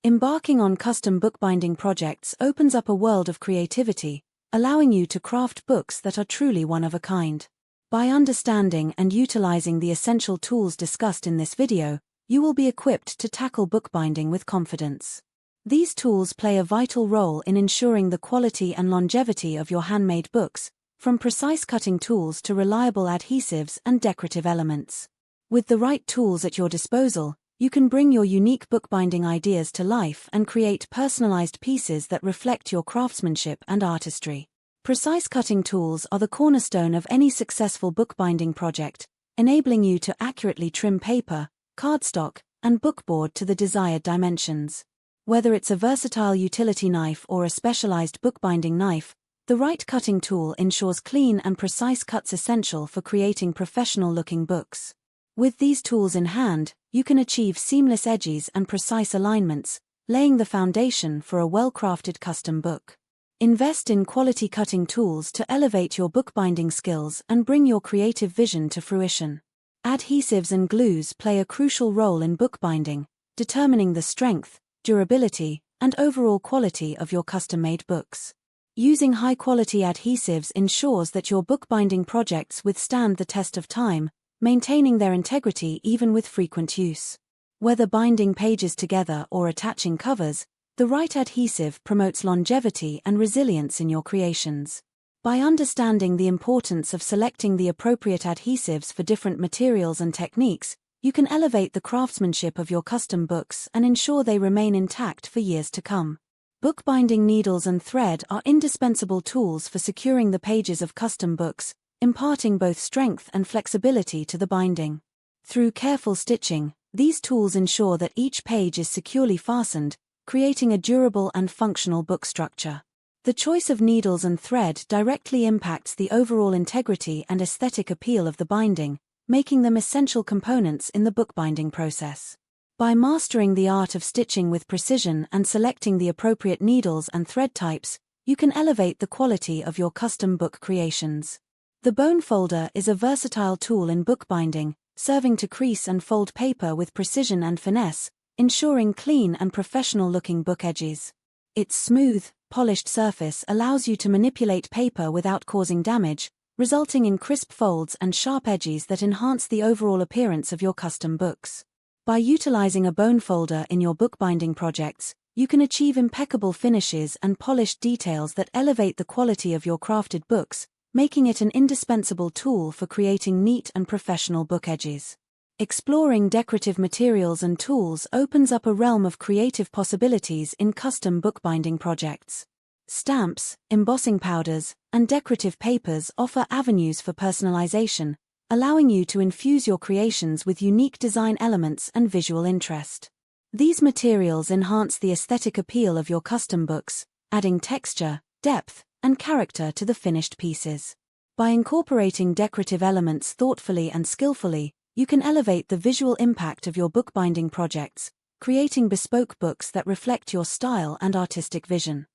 Embarking on custom bookbinding projects opens up a world of creativity, allowing you to craft books that are truly one of a kind. By understanding and utilizing the essential tools discussed in this video, you will be equipped to tackle bookbinding with confidence. These tools play a vital role in ensuring the quality and longevity of your handmade books, from precise cutting tools to reliable adhesives and decorative elements. With the right tools at your disposal, you can bring your unique bookbinding ideas to life and create personalized pieces that reflect your craftsmanship and artistry. Precise cutting tools are the cornerstone of any successful bookbinding project, enabling you to accurately trim paper, cardstock, and bookboard to the desired dimensions. Whether it's a versatile utility knife or a specialized bookbinding knife, the right cutting tool ensures clean and precise cuts essential for creating professional-looking books. With these tools in hand, you can achieve seamless edges and precise alignments, laying the foundation for a well-crafted custom book. Invest in quality cutting tools to elevate your bookbinding skills and bring your creative vision to fruition. Adhesives and glues play a crucial role in bookbinding, determining the strength, durability, and overall quality of your custom-made books. Using high-quality adhesives ensures that your bookbinding projects withstand the test of time, maintaining their integrity even with frequent use. Whether binding pages together or attaching covers, the right adhesive promotes longevity and resilience in your creations. By understanding the importance of selecting the appropriate adhesives for different materials and techniques, you can elevate the craftsmanship of your custom books and ensure they remain intact for years to come. Bookbinding needles and thread are indispensable tools for securing the pages of custom books, imparting both strength and flexibility to the binding. Through careful stitching, these tools ensure that each page is securely fastened, creating a durable and functional book structure. The choice of needles and thread directly impacts the overall integrity and aesthetic appeal of the binding, making them essential components in the bookbinding process. By mastering the art of stitching with precision and selecting the appropriate needles and thread types, you can elevate the quality of your custom book creations. The bone folder is a versatile tool in bookbinding, serving to crease and fold paper with precision and finesse, ensuring clean and professional-looking book edges. Its smooth, polished surface allows you to manipulate paper without causing damage, resulting in crisp folds and sharp edges that enhance the overall appearance of your custom books. By utilizing a bone folder in your bookbinding projects, you can achieve impeccable finishes and polished details that elevate the quality of your crafted books, making it an indispensable tool for creating neat and professional book edges. Exploring decorative materials and tools opens up a realm of creative possibilities in custom bookbinding projects. Stamps, embossing powders, and decorative papers offer avenues for personalization, allowing you to infuse your creations with unique design elements and visual interest. These materials enhance the aesthetic appeal of your custom books, adding texture, depth, and character to the finished pieces. By incorporating decorative elements thoughtfully and skillfully, you can elevate the visual impact of your bookbinding projects, creating bespoke books that reflect your style and artistic vision.